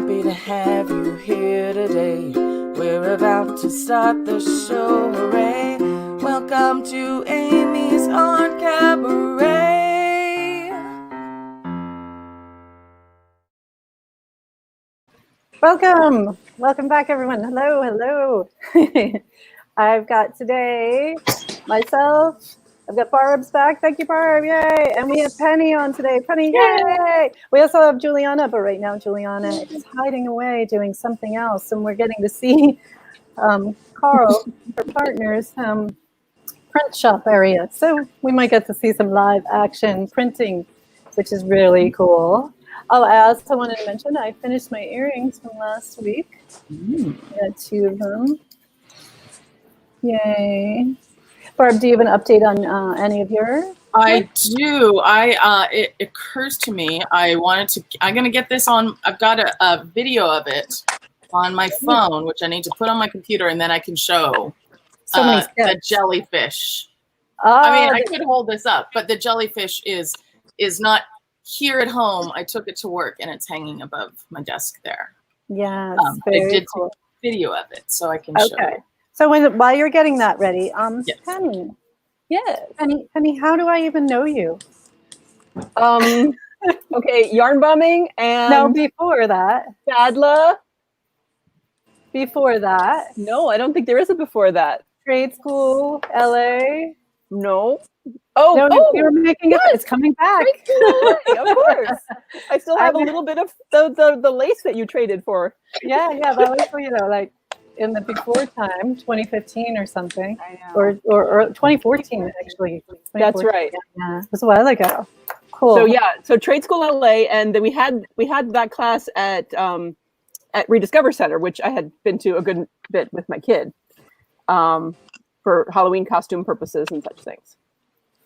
happy to have you here today. We're about to start the show, hooray! Welcome to Amy's on Cabaret. Welcome back, everyone. Hello. I've got today myself. I've got Barb's back. Thank you, Barb. Yay! And we have Penny on today. Penny, yay! We also have Juliana, but right now Juliana is hiding away doing something else, and we're getting to see Carl, her partner's print shop area. So we might get to see some live action printing, which is really cool. Oh, I also wanted to mention I finished my earrings from last week. I got 2 of them. Yay. Barb, do you have an update on any of your? I do. It occurs to me I'm going to get this on. I've got a video of it on my phone, which I need to put on my computer, and then I can show the jellyfish. I mean, I could hold this up, but the jellyfish is not here at home. I took it to work, and it's hanging above my desk there. Yeah, I did cool. Take a video of it, so I can show you. So while you're getting that ready, yes. Penny. Yeah, Penny, how do I even know you? Okay, yarn bombing and no, before that. Sadla. Before that. No, I don't think there is a before that. Trade school, LA. No. You were making it. It's coming back. Of course. I still have a little bit of the lace that you traded for. Yeah, that was like in the before time, 2015 or something. I know. Or 2014 actually. That's right. Yeah, it was a while ago. Cool. So trade school LA, and then we had that class at Rediscover Center, which I had been to a good bit with my kid, for Halloween costume purposes and such things.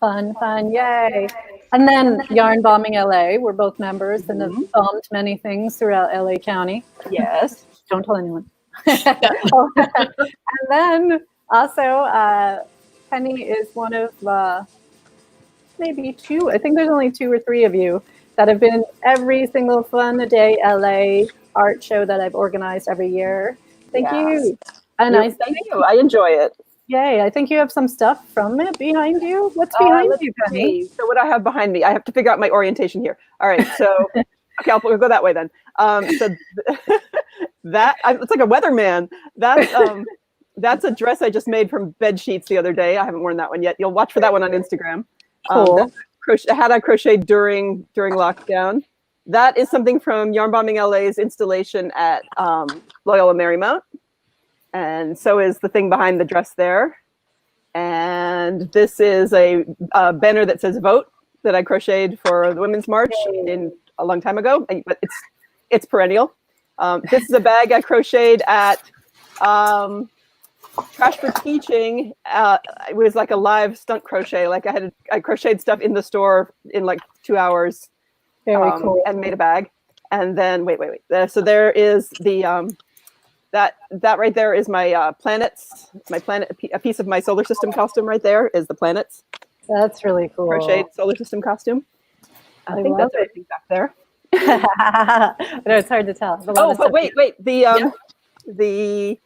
Fun, yay. And then Yarn Bombing LA, we're both members and have bombed many things throughout LA County. Yes. Don't tell anyone. And then also Penny is one of maybe 2, I think there's only 2 or 3 of you that have been every single Fun a Day LA art show that I've organized every year. Thank you. And thank you. I enjoy it. Yay, I think you have some stuff from it behind you. What's behind you, Penny? So what I have behind me, I have to figure out my orientation here. All right, so okay, we'll go that way then. So that it's like a weatherman. That's a dress I just made from bed sheets the other day. I haven't worn that one yet. You'll watch for that one on Instagram. Cool. I crocheted during lockdown. That is something from Yarn Bombing LA's installation at Loyola Marymount. And so is the thing behind the dress there. And this is a banner that says "Vote" that I crocheted for the Women's March in a long time ago, but it's perennial. This is a bag I crocheted at Trash for Teaching. It was like a live stunt crochet. Like I crocheted stuff in the store in like 2 hours. Very cool. And made a bag. And then wait. So there is the that right there is my planets. My planet, a piece of my solar system costume right there is the planets. That's really cool. Crocheted solar system costume. I think that's everything back there. No, it's hard to tell. But wait. The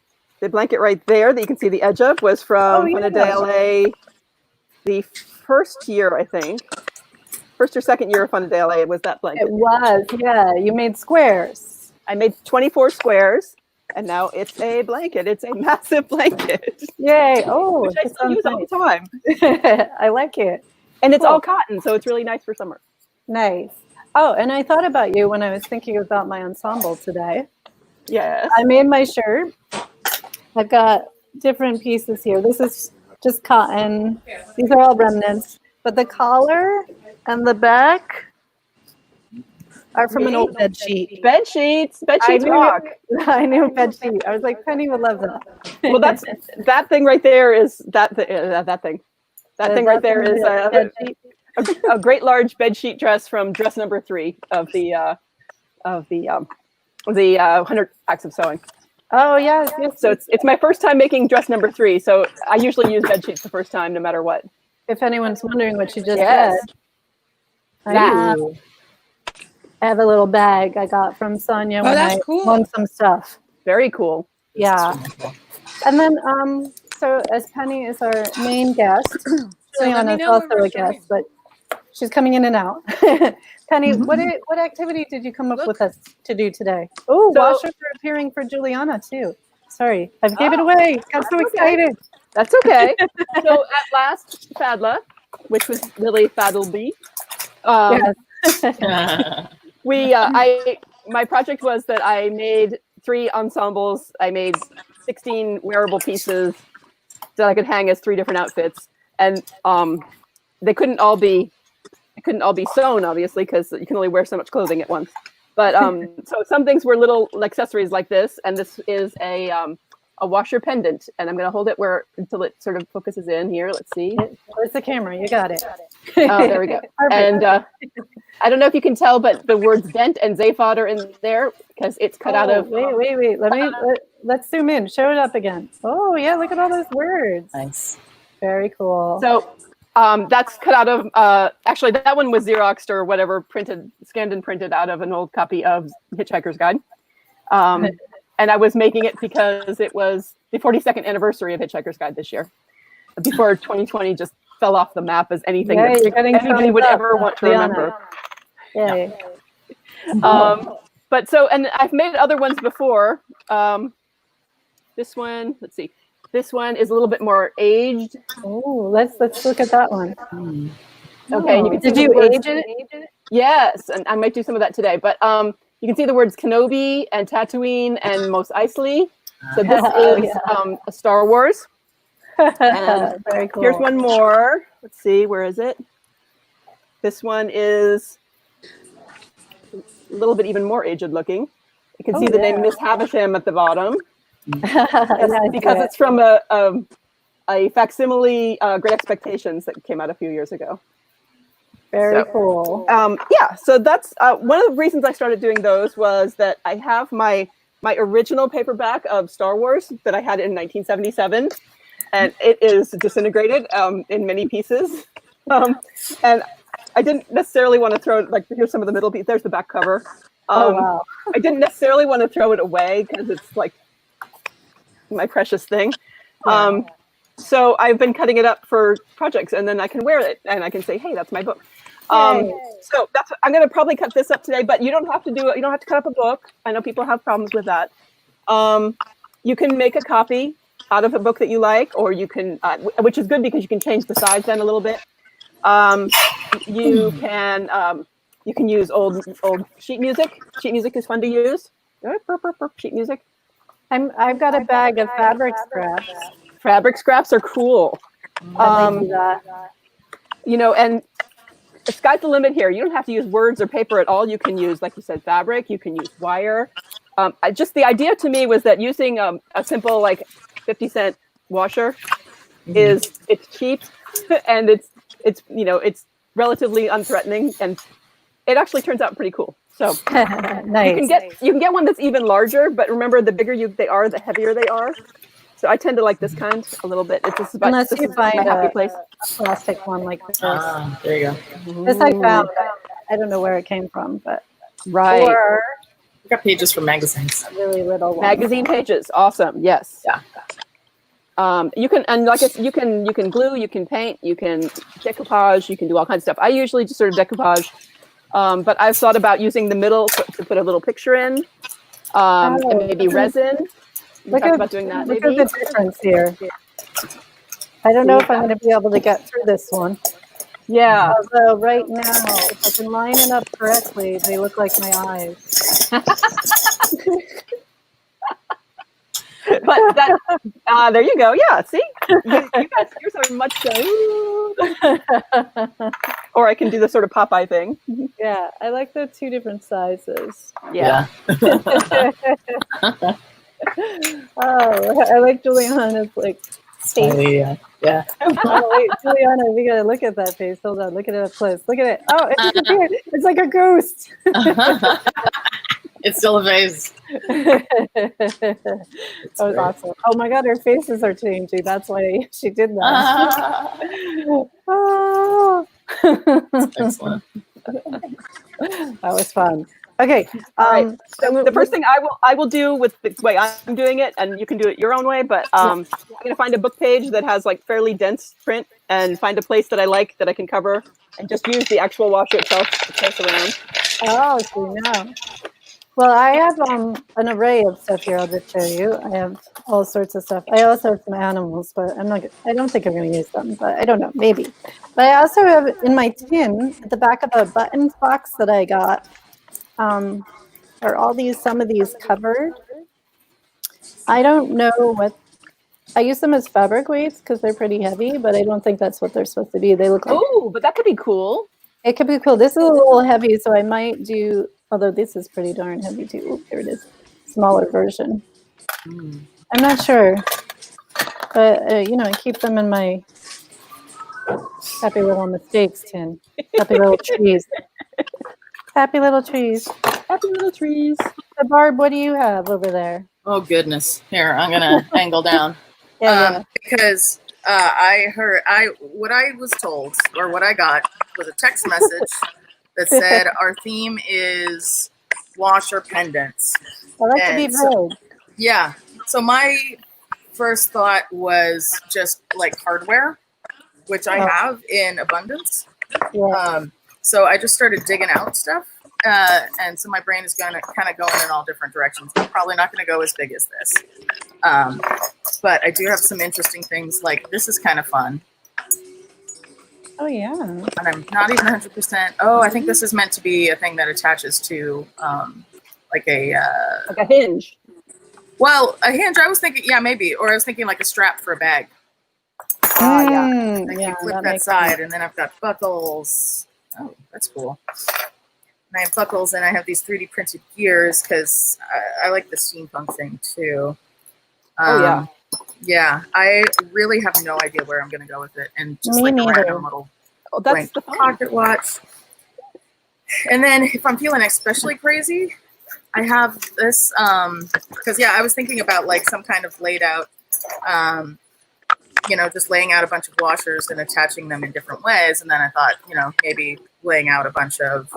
blanket right there that you can see the edge of was from Fun a Day LA. The first year, I think. First or second year of Fun a Day LA, it was that blanket. It was, yeah. You made squares. I made 24 squares, and now it's a blanket. It's a massive blanket. Yay! Which I still use all the time. I like it. And it's all cotton, so it's really nice for summer. Nice. Oh, and I thought about you when I was thinking about my ensemble today. Yes. I made my shirt. I've got different pieces here. This is just cotton. These are all remnants. But the collar and the back are from an old bed sheet. Bed sheets rock. I knew bed sheet. I was like, Penny would love that. Well, that thing right there is that thing. That thing right there is a great large bed sheet dress from dress number 3 of the 100 Acts of Sewing. Oh yes. So it's my first time making dress number 3. So I usually use bed sheets the first time, no matter what. If anyone's wondering what you just said. I have a little bag I got from Sonia when that's I cool. won some stuff. Very cool. Yeah. And then, so as Penny is our main guest, Juliana is also a guest, but she's coming in and out. Penny, what activity did you come up with us to do today? Oh, So- washers are appearing for Juliana too. Sorry, I gave it away. Got so excited. That's okay. So at last Fadla, which was really Fadleby, Yes. my project was that I made 3 ensembles. I made 16 wearable pieces that I could hang as 3 different outfits, and they couldn't all be sewn, obviously, because you can only wear so much clothing at once. But so some things were little accessories like this, and this is a washer pendant, and I'm going to hold it until it sort of focuses in here. Let's see. Where's the camera? You got it. Oh, there we go. And I don't know if you can tell, but the words dent and Zaphod are in there because it's cut out of. Wait. Let's zoom in. Show it up again. Oh yeah, look at all those words. Nice. Very cool. So that's cut out of. Actually, that one was Xeroxed or whatever, scanned and printed out of an old copy of Hitchhiker's Guide. And I was making it because it was the 42nd anniversary of Hitchhiker's Guide this year. Before 2020 just fell off the map as anything that anybody would ever want to remember. Yeah. But so, and I've made other ones before. This one, let's see. This one is a little bit more aged. Oh, let's look at that one. Okay, and you can see Did you age it? Yes, and I might do some of that today. But you can see the words Kenobi and Tatooine and Mos Eisley. So this is a Star Wars. And very cool. Here's one more. Let's see, where is it? This one is a little bit even more aged looking. You can see the name Miss Havisham at the bottom. Because it's from a facsimile, Great Expectations, that came out a few years ago. Very cool. So that's one of the reasons I started doing those was that I have my original paperback of Star Wars that I had in 1977, and it is disintegrated in many pieces. And I didn't necessarily want to throw it, like, here's some of the middle pieces. There's the back cover. Wow. I didn't necessarily want to throw it away because it's like my precious thing. So I've been cutting it up for projects, and then I can wear it and I can say, hey, that's my book. So I'm going to probably cut this up today, but you don't have to do it. You don't have to cut up a book. I know people have problems with that. You can make a copy out of a book that you like, or you can, which is good because you can change the size then a little bit. You can use old sheet music. Sheet music is fun to use. Sheet music. I've got a bag of fabric scraps. Fabric scraps are cool. And the sky's the limit here. You don't have to use words or paper at all. You can use, like you said, fabric. You can use wire. Just the idea to me was that using a simple, like, 50-cent washer it's cheap and it's relatively unthreatening, and it actually turns out pretty cool. So nice. You can get one that's even larger, but remember, the bigger they are, the heavier they are. So I tend to like this kind a little bit. It's just about, unless you find a place. plastic one like this. There you go. This I found. I don't know where it came from, but or we got pages from magazines. a really little one. Magazine pages, awesome. Yes. Yeah. You can, and like you can glue, you can paint, you can decoupage, you can do all kinds of stuff. I usually just sort of decoupage, but I've thought about using the middle to put a little picture in, and maybe resin. Look at the difference here. I don't know if I'm going to be able to get through this one. Yeah. Although right now, if I can line it up correctly, they look like my eyes. But that, there you go. Yeah, see? You guys, yours are much or I can do the sort of Popeye thing. Yeah, I like the 2 different sizes. Yeah. Oh, I like Juliana's, like, Yeah. Oh, wait, Juliana, we gotta look at that face. Hold on, look at it up close. Look at it. Oh, it's disappeared. It's like a ghost. It's still a face. That was awesome. Oh my God, her faces are changing. That's why she did that. Oh. Excellent. That was fun. Okay. All right. So the first let's- thing I will do with the way I'm doing it, and you can do it your own way, but I'm going to find a book page that has like fairly dense print and find a place that I like that I can cover and just use the actual washer itself to place around. Oh, see now. Well, I have an array of stuff here. I'll just show you. I have all sorts of stuff. I also have some animals, but I'm not. I don't think I'm going to use them, but I don't know. Maybe. But I also have in my tin at the back of a buttons box that I got. Are all these some of these covered? I don't know what. I use them as fabric weights because they're pretty heavy, but I don't think that's what they're supposed to be. They look like. Oh, but that could be cool. It could be cool. This is a little heavy, so I might do. Although this is pretty darn heavy too. Oop, there it is. Smaller version. I'm not sure, but I keep them in my happy little mistakes tin. Happy little trees. Happy little trees. Happy little trees. So Barb, what do you have over there? Oh goodness! Here, I'm gonna angle down. Yeah. Because what I was told or what I got was a text message that said our theme is washer pendants. Well, that could be And so- good. Yeah. So my first thought was just like hardware, which I have in abundance. Yeah. So I just started digging out stuff. And so my brain is going to kind of go in all different directions. I'm probably not going to go as big as this. But I do have some interesting things. Like this is kind of fun. Oh yeah. And I'm not even 100%. Oh, I think this is meant to be a thing that attaches to like a hinge. Well, a hinge. I was thinking, yeah, maybe, or I was thinking like a strap for a bag. Yeah. Like Yeah. you flip that makes side, sense. and then I've got buckles. Oh, that's cool. And I have buckles, and I have these 3D printed gears because I like the steampunk thing too. Yeah, I really have no idea where I'm going to go with it, and just Me like neither. a random little That's blank the fun. pocket watch. And then if I'm feeling especially crazy, I have this because I was thinking about like some kind of laid out, just laying out a bunch of washers and attaching them in different ways. And then I thought, maybe laying out a bunch of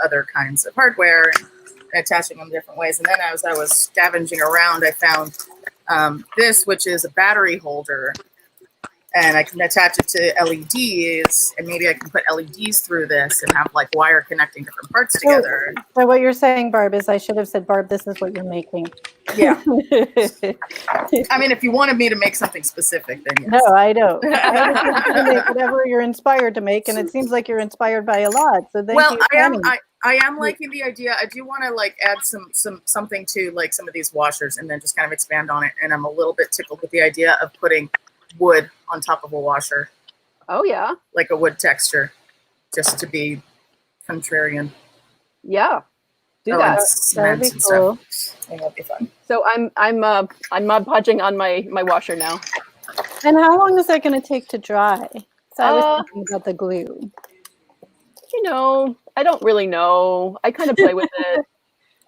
other kinds of hardware and attaching them different ways. And then as I was scavenging around, I found this, which is a battery holder. And I can attach it to LEDs, and maybe I can put LEDs through this and have like wire connecting different parts together. So what you're saying, Barb, is I should have said, Barb, this is what you're making. Yeah. I mean, if you wanted me to make something specific, then yes. No, I don't. I was just gonna make whatever you're inspired to make, and it seems like you're inspired by a lot. So thank you. I am liking the idea. I do want to like add something to like some of these washers, and then just kind of expand on it. And I'm a little bit tickled with the idea of putting wood on top of a washer. Oh yeah. Like a wood texture, just to be contrarian. Yeah. Do that. That'd be cool. That'd be fun. So I'm Mod Podging on my washer now. And how long is that going to take to dry? So I was thinking about the glue. I don't really know. I kind of play with it.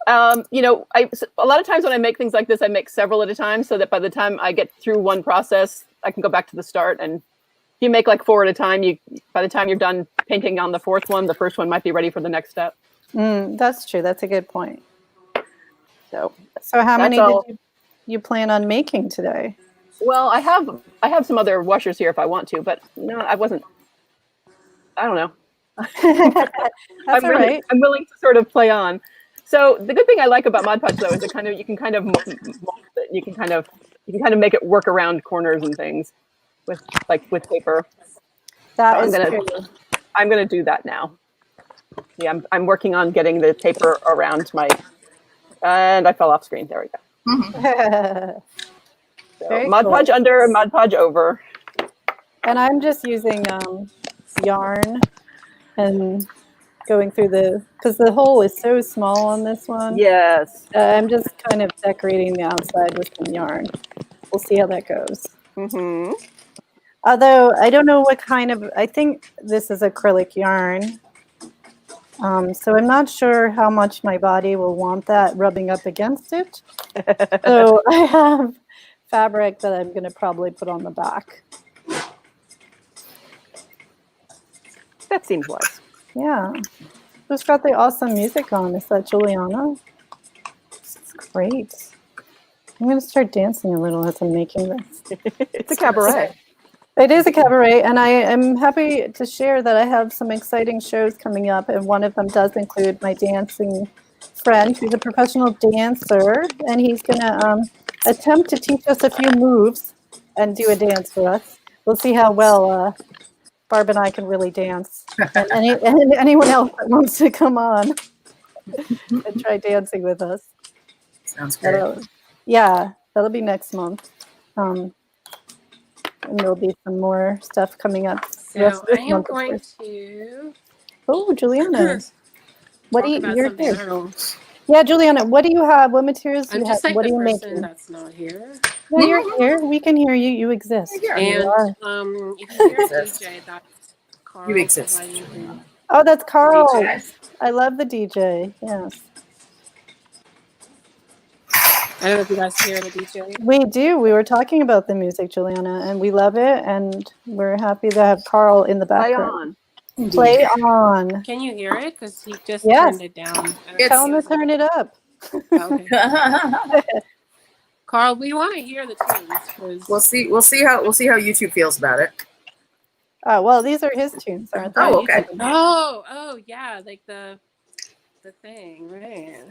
A lot of times when I make things like this, I make several at a time, so that by the time I get through one process, I can go back to the start. And if you make like 4 at a time, by the time you're done painting on the fourth one, the first one might be ready for the next step. That's true. That's a good point. So how many did you plan on making today? Well, I have some other washers here if I want to, but no, I wasn't. I don't know. That's all right. I'm willing to sort of play on. So the good thing I like about Mod Podge though is you can kind of mold it. You can kind of make it work around corners and things with paper. That so is true. I'm gonna do that now. Yeah, I'm working on getting the paper around and I fell off screen. There we go. Mm-hmm. So Mod Podge under, Mod Podge over. And I'm just using yarn and going through because the hole is so small on this one. Yes. I'm just kind of decorating the outside with some yarn. We'll see how that goes. Mm-hmm. Although I don't know what I think this is acrylic yarn. So I'm not sure how much my body will want that rubbing up against it. So I have fabric that I'm going to probably put on the back. That seems wise. Yeah. Who's got the awesome music on? Is that Juliana? This is great. I'm going to start dancing a little as I'm making this. It's a cabaret. It is a cabaret, and I am happy to share that I have some exciting shows coming up, and one of them does include my dancing friend, who's a professional dancer, and he's going to attempt to teach us a few moves and do a dance for us. We'll see how well Barb and I can really dance, and anyone else that wants to come on and try dancing with us. Sounds good. That'll be next month. And there'll be some more stuff coming up. So I am going to. Oh, Juliana. What do you? You're here. here. Yeah, Juliana. What do you have? What materials do you I'm just have? like What the are you person making? that's not here. Yeah, you're here. We can hear you. You exist. Yeah, And you are. if you hear DJ, that's Carl. You exist. Oh, that's Carl. DJ. I love the DJ. Yes. I don't know if you guys hear the DJ. We do. We were talking about the music, Juliana, and we love it. And we're happy to have Carl in the Play background. on. Play on. Can you hear it? Because he just Yes. turned it down. Tell him to turn it up. Okay. Carl, we want to hear the tunes. We'll see how YouTube feels about it. Well, these are his tunes, aren't they? Oh, okay. Oh, yeah, like the thing, right?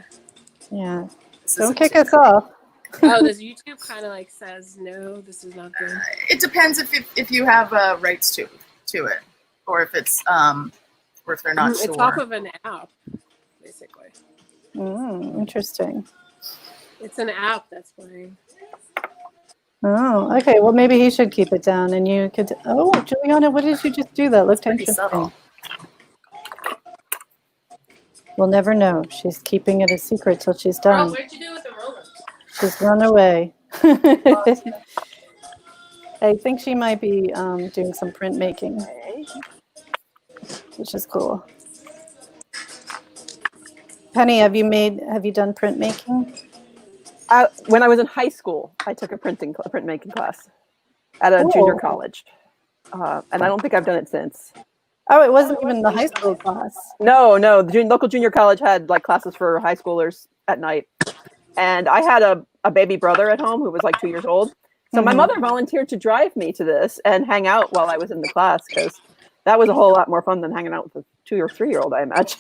Yeah. This Don't is kick YouTube. us off. Oh, does YouTube kind of like says no, this is not good? It depends if you have rights to it, or if it's or if they're not sure. It's off of an app, basically. Interesting. It's an app, that's why. Oh, okay. Well, maybe he should keep it down, and you could. Oh, Juliana, what did you just do? That looked Pretty interesting. subtle. We'll never know. She's keeping it a secret till she's Carl, done. what'd you do with the roller? She's run away. I think she might be doing some printmaking, which is cool. Penny, have you done printmaking? When I was in high school, I took a printmaking class at a junior college, and I don't think I've done it since. Oh, it wasn't even the high school class. No, the local junior college had like classes for high schoolers at night, and I had a baby brother at home who was like 2 years old. So my mother volunteered to drive me to this and hang out while I was in the class, because that was a whole lot more fun than hanging out with a 2 or 3 year old, I imagine.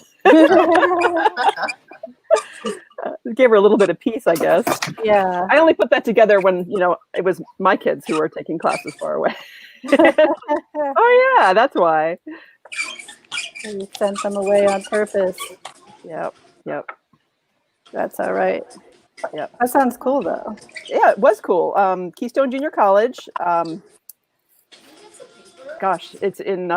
It gave her a little bit of peace, I guess. Yeah. I only put that together when, it was my kids who were taking classes far away. Oh yeah, that's why. You sent them away on purpose. Yep. That's all right. Yep. That sounds cool, though. Yeah, it was cool. Keystone Junior College. Gosh, it's in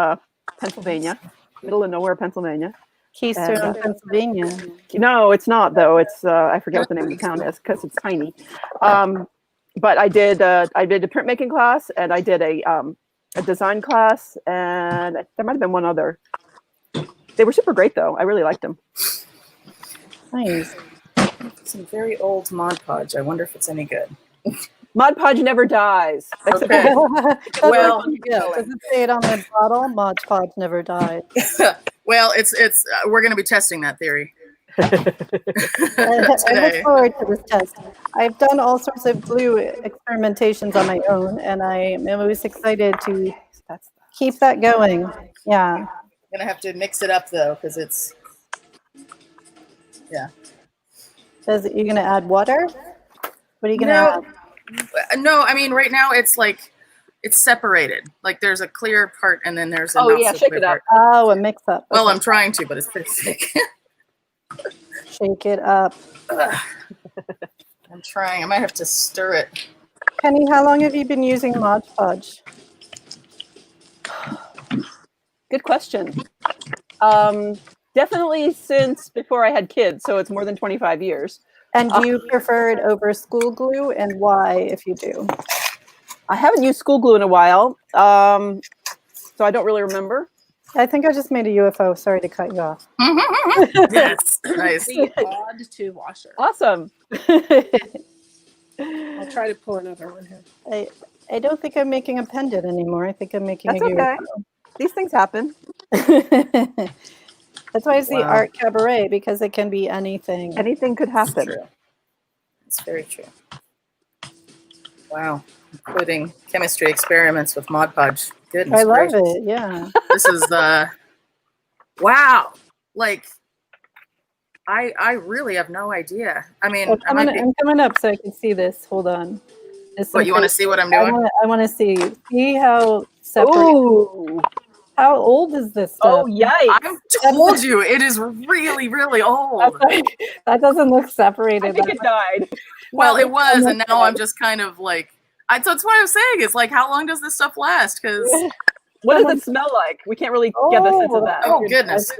Pennsylvania, middle of nowhere, Pennsylvania. Keystone, Pennsylvania. No, it's not though. It's I forget what the name of the town is because it's tiny. But I did a printmaking class, and I did a design class, and there might have been one other. They were super great though. I really liked them. Nice. Some very old Mod Podge. I wonder if it's any good. Mod Podge never dies. Okay. Well, does it say it on the bottle? Mod Podge never dies. Well, it's we're going to be testing that theory. I look forward to this test. I've done all sorts of glue experimentations on my own, and I am always excited to keep that going. Yeah. I'm going to have to mix it up though, because it's You're going to add water? What are you going to add? No, I mean right now it's like it's separated. Like there's a clear part and then there's a not so shake clear it up. part. Oh, a mix up. Well, Okay. I'm trying to, but it's pretty thick. Shake it up. I'm trying. I might have to stir it. Penny, how long have you been using Mod Podge? Good question. Definitely since before I had kids, so it's more than 25 years. And do you prefer it over school glue, and why, if you do? I haven't used school glue in a while, so I don't really remember. I think I just made a UFO. Sorry to cut you off. Yes, nice. The odd to washer. Awesome. I'll try to pull another one here. I don't think I'm making a pendant anymore. I think I'm making That's a okay. These things happen. UFO. That's why it's the Wow. art cabaret, because it can be anything. Anything could happen. True. It's very true. Wow. Including chemistry experiments with Mod Podge. Goodness I love gracious. it. Yeah. This is wow. Like I really have no idea. I mean, Oh, I'm coming up so I can see this. Hold on. What, you want to see what I'm doing? I want to see how separate. Ooh. How old is this Oh, stuff? yikes. I told you it is really, really old. That doesn't look separated. I think it died. Well, it was, and now I'm just kind of like, that's what I was saying. It's like, how long does this stuff last? Because What does it smell like? We can't really get the sense of that. oh goodness,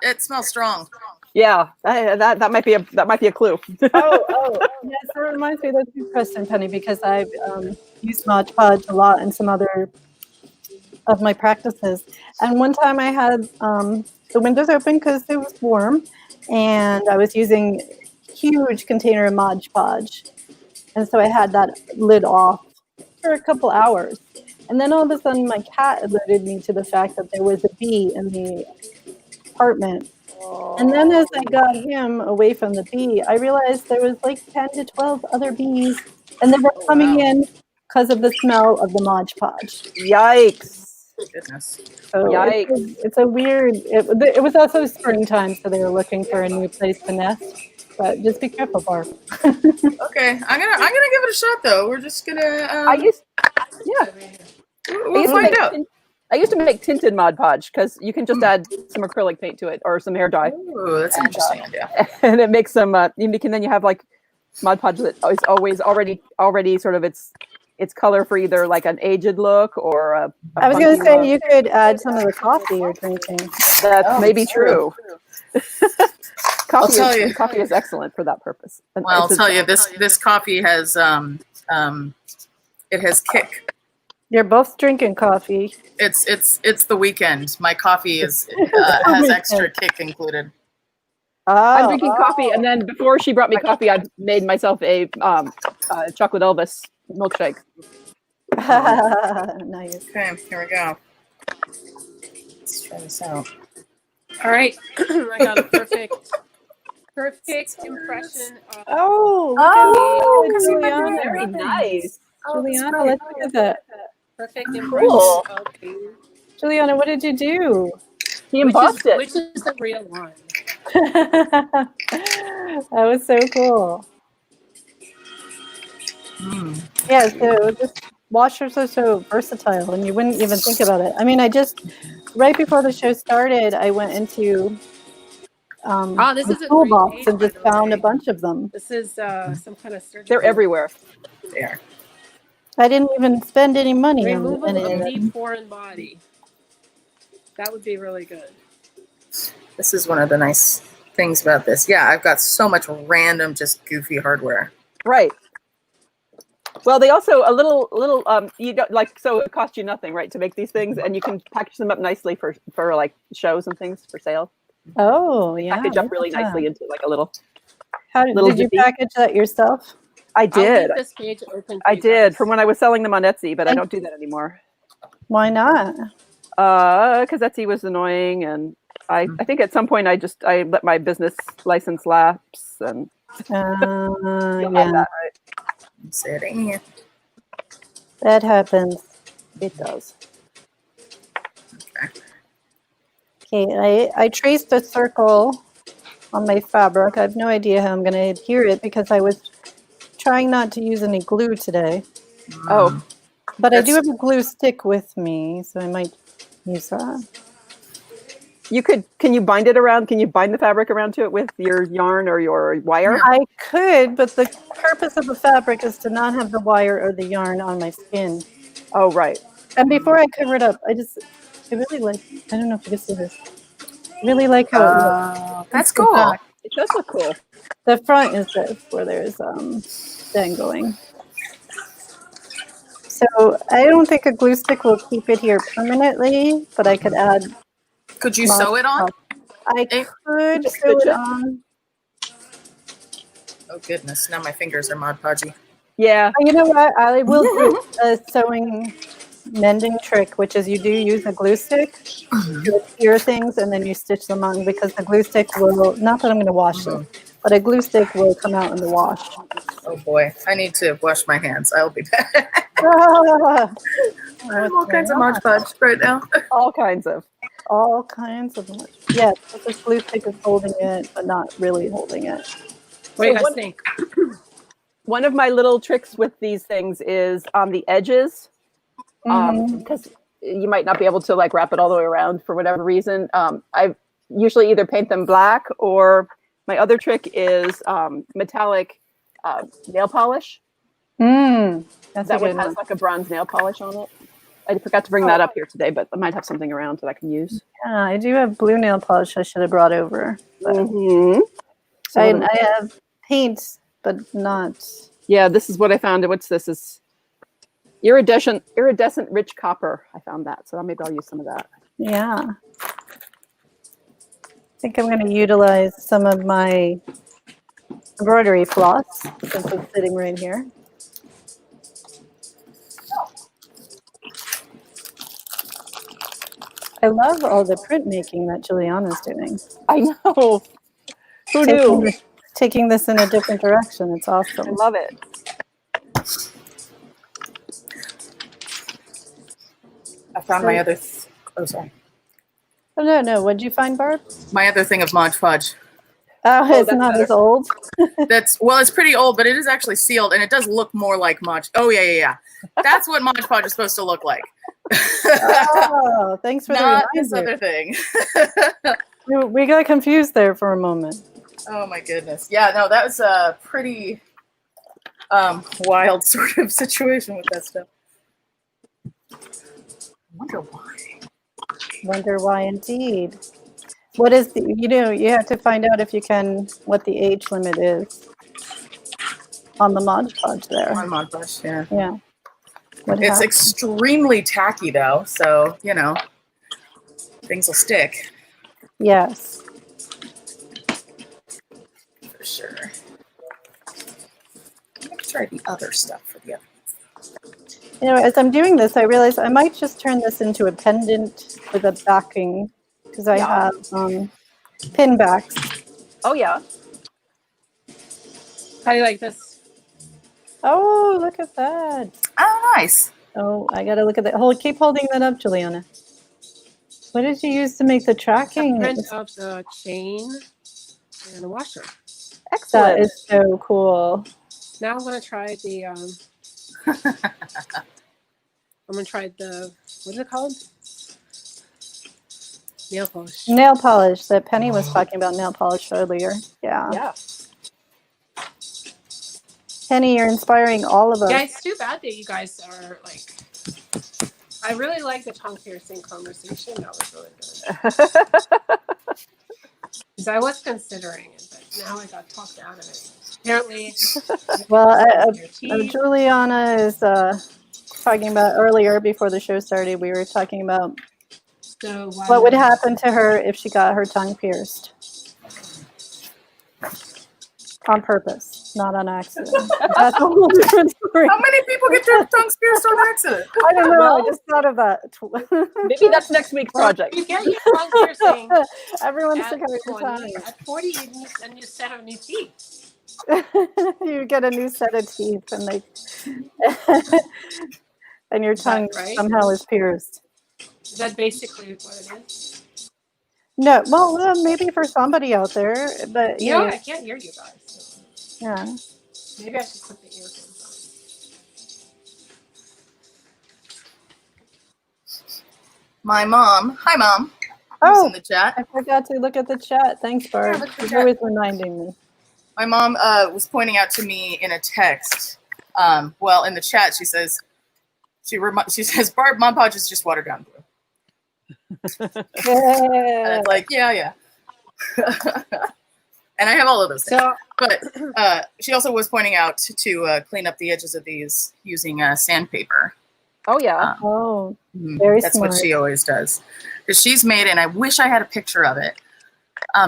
it smells strong. Yeah, that might be a clue. Oh, yes, that reminds me of the toothbrush and Penny, because I've used Mod Podge a lot in some other of my practices. And one time I had the windows open because it was warm, and I was using a huge container of Mod Podge, and so I had that lid off for a couple hours. And then all of a sudden, my cat alerted me to the fact that there was a bee in the apartment. And then as I got him away from the bee, I realized there was like 10 to 12 other bees, and they were coming in because of the smell of the Mod Podge. Yikes. Goodness. So Yikes. it's a weird, it was also springtime, so they were looking for a new place to nest. But just be careful, Barb. Okay, I'm gonna give it a shot though. We're just gonna. We'll find out. I used to make tinted Mod Podge because you can just add some acrylic paint to it or some hair dye. Ooh, that's an interesting idea. And it makes some. Then you have like Mod Podge that is always already sort of its color for either like an aged look or a I was going to funky say look. you could add some of the coffee you're drinking. That's maybe true. Coffee coffee is excellent for that purpose. And Well, I'll tell you, this coffee has it has kick. You're both drinking coffee. It's the weekend. My coffee has extra kick included. I'm drinking coffee, and then before she brought me coffee, I made myself a chocolate Elvis milkshake. Nice. Okay, here we go. Let's try this out. All right, I got a perfect impression of Juliana. Very nice. Juliana, let's look at that. perfect impression Cool. of you. Juliana, what did you do? He embossed it. Which is the real one? That was so cool. Yeah, so just washers are so versatile, and you wouldn't even think about it. I mean, right before the show started, I went into This the is a toolbox great and page, just by the found a way. bunch of them. This is some kind of surgical. They're everywhere. There. I didn't even spend any money on Removal any of of deep them. foreign body. That would be really good. This is one of the nice things about this. Yeah, I've got so much random, just goofy hardware. Right. Well, they also a little you don't like, so it costs you nothing, right, to make these things, and you can package them up nicely for like shows and things for sale. Oh, yeah. Package up really nicely into like a little. Did you zippy. package that yourself? I I'll did. leave this page open. I did from when I was selling them on Etsy, but I don't do that anymore. Why not? Because Etsy was annoying, and I think at some point I let my business license lapse, and you'll have that, right? Sitting. That happens. It does. Okay, I traced a circle on my fabric. I have no idea how I'm going to adhere it because I was trying not to use any glue today. Oh, But I do have a glue stick with me, so I might use that. Can you bind it around? Can you bind the fabric around to it with your yarn or your wire? I could, but the purpose of the fabric is to not have the wire or the yarn on my skin. Oh, right. And before I cover it up, I really like, I don't know if you can see this. I really like how it looks. That's The cool. back. It does look cool. The front is this, where there's dangling. So I don't think a glue stick will keep it here permanently, but I could add. Could you sew it on? I could Just sew stitch it it? on. Oh goodness! Now my fingers are Mod Podgy. Yeah. You know what? I will do a sewing mending trick, which is you do use a glue stick to adhere things, and then you stitch them on because the glue stick will. Not that I'm going to wash it, but a glue stick will come out in the wash. Oh boy, I need to wash my hands. I'll be back. Ah, I have all kinds of Mod Podge right now. All kinds of. all kinds of much. Yeah, but this glue stick is holding it, but not really holding it. What do you So guys think? One of my little tricks with these things is on the edges, because you might not be able to like wrap it all the way around for whatever reason. I usually either paint them black, or my other trick is metallic nail polish. That's That a one good has one. like a bronze nail polish on it. I forgot to bring that up here today, but I might have something around that I can use. Yeah, I do have blue nail polish I should have brought over. But So I have paint, but not. yeah, this is what I found. What's this? Is iridescent rich copper. I found that, so maybe I'll use some of that. Yeah. I think I'm going to utilize some of my embroidery floss since it's sitting right here. I love all the printmaking that Juliana's doing. I know. Who knew? Taking this in a different direction. It's I awesome. love it. I found my other. Oh, sorry. Oh, no. What'd you find, Barb? My other thing of Mod Podge. Oh, it's that's not better. as old. It's pretty old, but it is actually sealed, and it does look more like Mod. Oh yeah. That's what Mod Podge is supposed to look like. Oh, thanks for Not the this reminder. other thing. We got confused there for a moment. Oh my goodness. Yeah, no, that was a pretty wild sort of situation with that stuff. I wonder why. Wonder why, indeed. What is the? You have to find out if you can what the age limit is on the Mod Podge there. On Mod Podge, yeah. Yeah. What It's happened? extremely tacky though, so things will stick Yes. for sure. I'm gonna try the other stuff for the other. As I'm doing this, I realize I might just turn this into a pendant with a backing because I have pin backs. Oh yeah. How do you like this? Oh, look at that. Oh, nice. Oh, I got to look at that. Keep holding that up, Juliana. What did you use to make the The tracking? print of the chain and the washer. Excellent. That is so cool. Now I'm gonna try the what is it called? Nail polish. Nail polish that Penny was talking about nail polish earlier. Yeah. Yeah. Penny, you're inspiring all of us. Yeah, it's too bad that you guys are like. I really like the tongue piercing conversation. That was really good. Because I was considering it, but now I got talked out of it. Apparently, Well, your teeth. Juliana is talking about earlier before the show started. We were talking about So what would happen to her if she got her tongue pierced on purpose, not on accident. That's a whole different story. How many people get their tongues pierced on accident? I don't know. Well, I just thought of that. Maybe that's next week's project. You get your tongue piercing Everyone's at sick of your 20. tongue. At 40, and you set of new teeth. You get a new set of teeth, and and your Is that tongue right? somehow is pierced. Is that basically what it is? No, well, maybe for somebody out there, but Yeah, I can't hear you guys. yeah. Maybe I should put the earphones My mom. Hi, Mom. Who's Oh, in the chat. I forgot to look at the chat. Thanks, Barb. Yeah, look at the She's chat. always reminding me. My mom was pointing out to me in a text. In the chat, she says, Barb, Mod Podge is just watered down blue. And Yeah. it's like, yeah. And I have all of those things. So, But she also was pointing out to clean up the edges of these using sandpaper. Oh yeah. Oh, very That's smart. what she always does. Because she's made, and I wish I had a picture of it,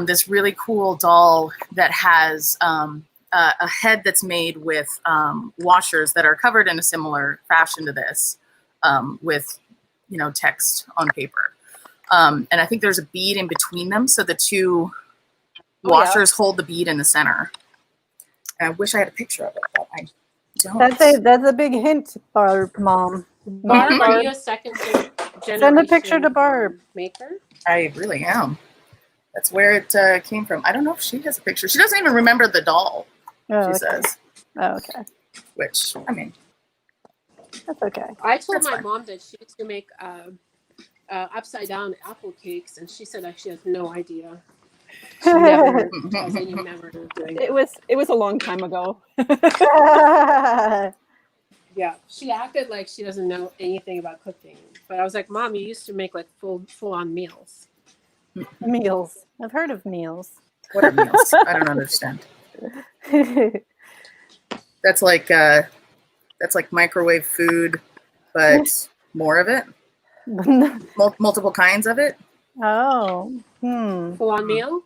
this really cool doll that has a head that's made with washers that are covered in a similar fashion to this. with, text on paper. And I think there's a bead in between them, so the two washers hold the bead in the center. And I wish I had a picture of it, but I don't. That's a big hint, Barb, Mom. Barb, are you a second generation? Send a picture to Barb. Maker? I really am. That's where it came from. I don't know if she has a picture. She doesn't even remember the doll, she says. Oh, okay. Which, I mean. That's okay. I told That's my fine. mom that she used to make upside down apple cakes, and she said that she has no idea. She never has any memory of doing it. It was a long time ago. Yeah, she acted like she doesn't know anything about cooking. But I was like, Mom, you used to make like full on meals. Meals. I've heard of meals. What are meals? I don't understand. That's like microwave food, but more of it. Multiple kinds of it. Oh. Full on meal?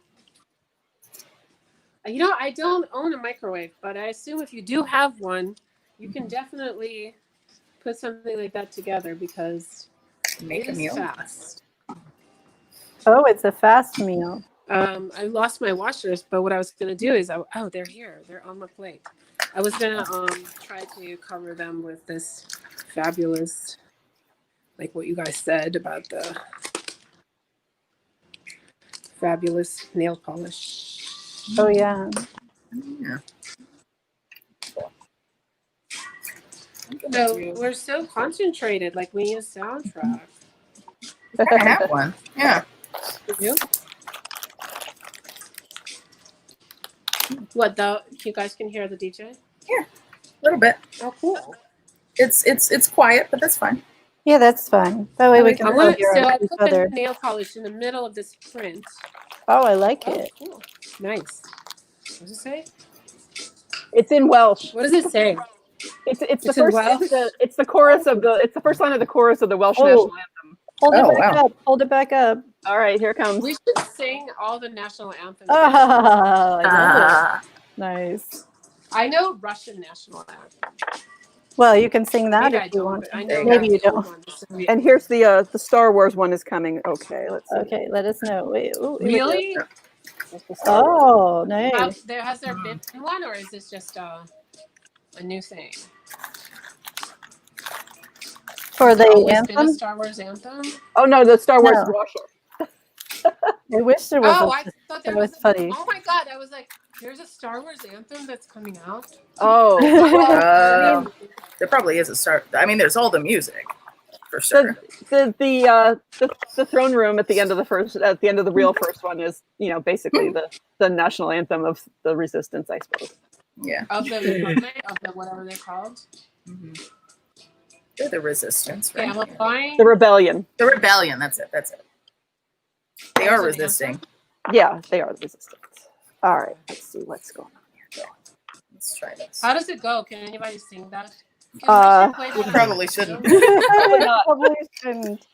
I don't own a microwave, but I assume if you do have one, you can definitely put something like that together because Make a it is meal. fast. Oh, it's a fast meal. I lost my washers, but what I was gonna do is, they're here. They're on my plate. I was gonna try to cover them with this fabulous, like what you guys said about the fabulous nail polish. Oh, yeah. Yeah. So we're so concentrated, like we need a soundtrack. I have one. Yeah. You? What you guys can hear the DJ? Yeah. A little bit. Oh, cool. It's quiet, but that's fine. Yeah, that's fine. That way we can I'm all gonna, hear so I each put other. the nail polish in the middle of this print. Oh, I like Oh, it. cool. Nice. What does it say? It's in Welsh. What does it say? It's the It's in first. Welsh? It's the chorus of the. It's the first line of the chorus of the Welsh Oh. national anthem. Hold Oh, it back wow. up. Hold it back up. All right, here it comes. We should sing all the national anthems. Oh, I love it. Ah. Nice. I know Russian national anthem. Well, you can sing that Maybe if I you don't, want. but I There know. you Maybe you don't. Hold on, this is me. And here's the Star Wars one is coming. Okay, let's see. Okay, let us know. Wait, ooh, here we go. Really? That's the Star Wars. Oh, nice. Has there been one, or is this just a new thing? For the Always been a anthem? Star Wars anthem? Oh no, the Star Wars No. washer. I wish there was. Oh, a- I thought there that was. was funny. Oh my god! I was like, "There's a Star Wars anthem that's coming out." Oh, There probably is a start. I mean, there's all the music for sure. the throne room at the end of the real first one is basically the national anthem of the resistance, I suppose. Yeah. Of the Republic, of the whatever they're called. Mm-hmm. They're the resistance, Okay, right? I'm applying. The rebellion. The rebellion. That's it. They are Is it resisting. Yeah, they are the resistance. All right, let's see what's going on here. Let's try this. How does it go? Can anybody sing that? Can we play We that? probably shouldn't. Probably not. Probably shouldn't.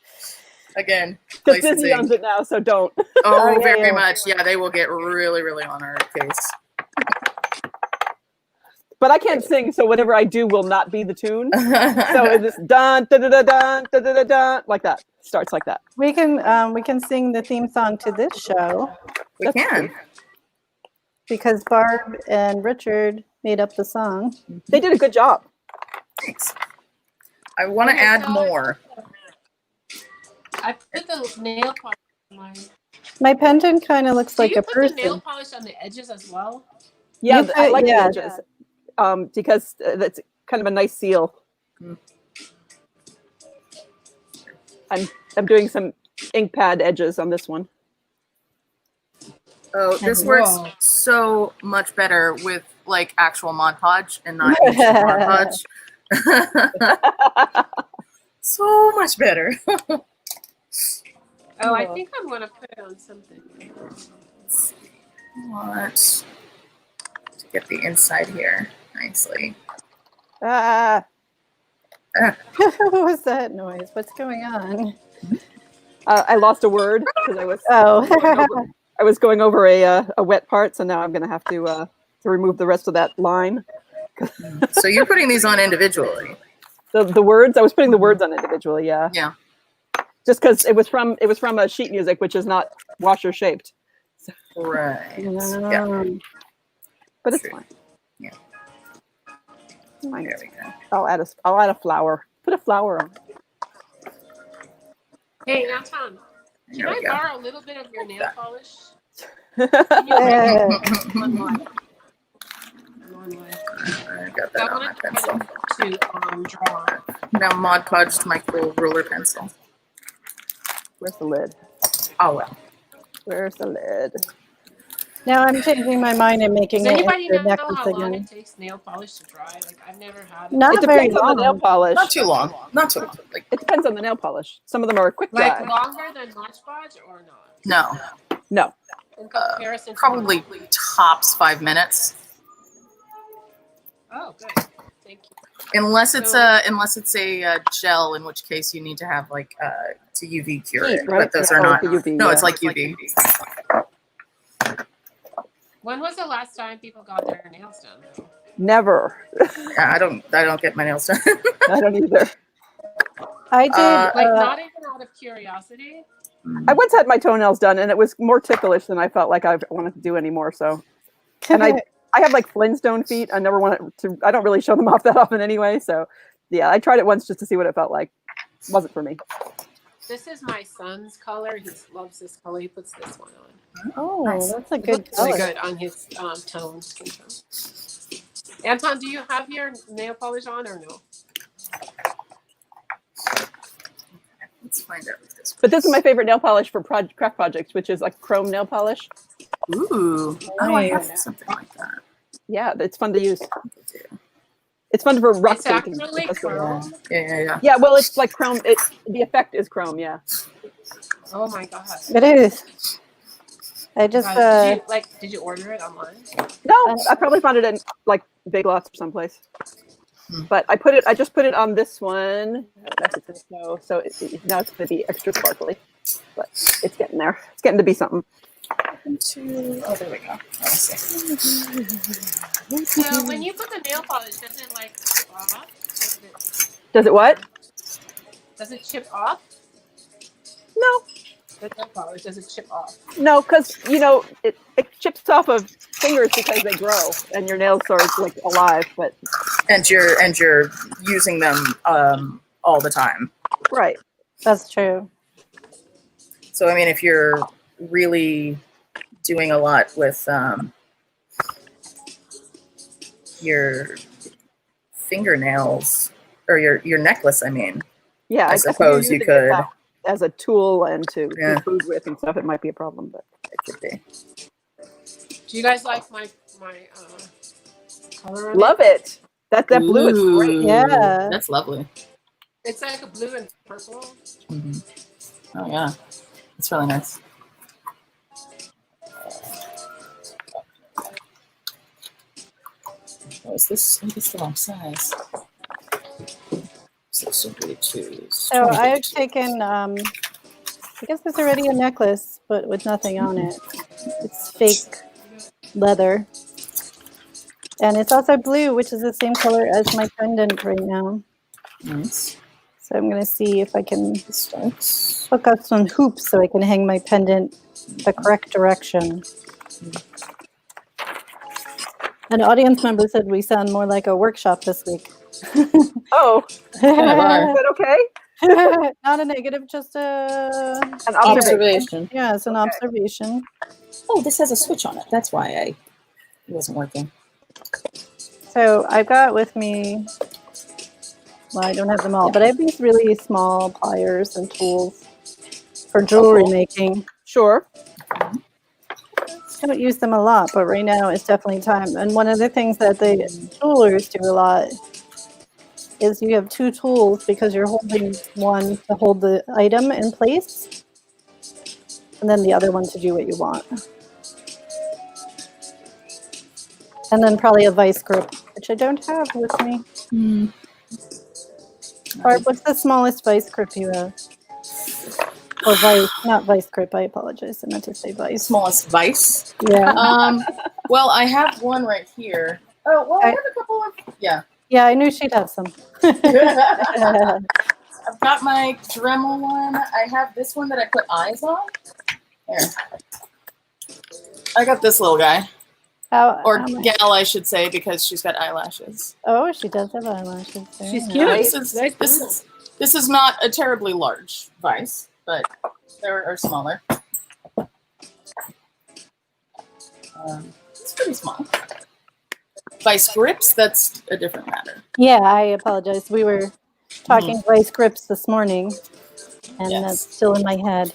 Again, Because Disney licensing. owns it now, so don't. Oh, yeah, very yeah. much. Yeah, they will get really, really on our case. But I can't sing, so whatever I do will not be the tune. So So it's dun da da da dun da da da dun like that. Starts like that. We can sing the theme song to this show we can. because Barb and Richard made up the song. They did a good job. Thanks. I want to Okay, add so- more. I put the nail polish on my. My pendant kind of looks Do like you a put the nail person. polish on the edges as well? Yeah, You I put- like yeah. the edges. Because that's kind of a nice seal. Mm. I'm doing some ink pad edges on this one. Oh, this Whoa. works so much better with like actual Mod Podge and not ancient Mod Podge. So much better. Oh, I think I'm gonna put it on something. What? To get the inside here nicely. Ah, What was that noise? What's going on? I lost a word because Oh, I was going over a wet part, so now I'm going to have to remove the rest of that line. So you're putting these on individually. The words. I was putting the words on individually. Yeah. Yeah. Just because it was from a sheet music, which is not washer shaped. Right. Yeah. Yeah. But it's True. fine. Yeah. Fine. There we go. I'll add a flower. Put a flower on. Hey, Anton, can There I we go. borrow a little bit of your nail polish? Yeah. One more. One more. I got I that on my wanted pencil. to draw. Now Mod Podged my cool ruler pencil. Where's the lid? Oh well. Where's the lid? Now I'm changing my mind and making Does it anybody into a know necklace how long again. it takes nail polish to dry? Like, I've never had it. Not It very depends on the nail long. polish. Not too long. Not too long. Like It depends on the nail polish. Some of them are quick Like dry. longer than Mod Podge or not? no. No. In comparison to Probably tops 5 minutes. Oh, good. Thank you. Unless it's So- a gel, in which case you need to have like to UV cure Heat, it. right? But those Yeah, are not. the UV, No, yeah. it's like UV. When was the last time people got their nails done? Never. Yeah, I don't get my nails done. I don't either. I did. Like, not even out of curiosity? I once had my toenails done, and it was more ticklish than I felt like I wanted to do anymore. So, and I have like Flintstone feet. I never wanted to. I don't really show them off that often anyway. So, yeah, I tried it once just to see what it felt like. Wasn't for me. This is my son's color. He loves this color. He puts this one on. Oh, Nice. that's a It good looks really color. good on his tone, skin tone. Anton, do you have your nail polish on or no? Let's find out what this. But this is my favorite nail polish for craft projects, which is like chrome nail polish. Ooh. Oh, I have something like that. Yeah, it's fun to use. It's fun for rock It's painting. actually That's what- chrome. Yeah. Yeah, well, it's like chrome. The effect is chrome. Yeah. Oh my god. It is. I just Did you order it online? No, I probably found it in like Big Lots or someplace. But I just put it on this one. That's it, so now it's going to be extra sparkly, but it's getting there. It's getting to be something. Oh, there we go. So when you put the nail polish, does it like chip off? Does it what? Does it chip off? No, The nail polish, does it chip off? no, because it chips off of fingers because they grow and your nails are like alive. But And you're using them all the time. right, that's true. So I mean, if you're really doing a lot with your fingernails or your necklace, I mean, yeah, I if you're suppose you using it could. as a tool and to Yeah. do food with and stuff. It might be a problem, but It could be. Do you guys like my color on love it. That blue is great. Ooh, Yeah. that's lovely. It's like a blue and purple. Mm-hmm. Oh yeah, it's really nice. Oh, is this? I think it's the wrong size. 632. So I've taken, I guess it's already a necklace, but with nothing on it. It's fake leather. And it's also blue, which is the same color as my pendant right now. Nice. So I'm going to see if I can This starts. hook up some hoops so I can hang my pendant the correct direction. An audience member said we sound more like a workshop this week. Oh, is that okay? Not a negative, just a An observation. Observation. yeah, it's an observation. Oh, this has a switch on it. That's why it wasn't working. So I've got with me, well, I don't have them all, but I have these really small pliers and tools for jewelry making. Sure. I don't use them a lot, but right now it's definitely time. And one of the things that the jewelers do a lot is you have two tools because you're holding one to hold the item in place, and then the other one to do what you want. And then probably a vice grip, which I don't have with me. Barb, what's the smallest vice grip you have? Or vice, not vice grip, I apologize. I meant to say vice. Smallest vice. Yeah. Well, I have one right here. Oh, well, I have a couple of. Yeah. Yeah, I knew she'd have some. I've got my Dremel one. I have this one that I put eyes on. There. I got this little guy. Or How much? gal, I should say, because she's got eyelashes. Oh, she does have eyelashes. Very She's nice. cute. This is not a terribly large vise, but there are smaller. It's pretty small. Vice grips, that's a different matter. Yeah, I apologize. We were talking vice grips this morning, and that's still in my head.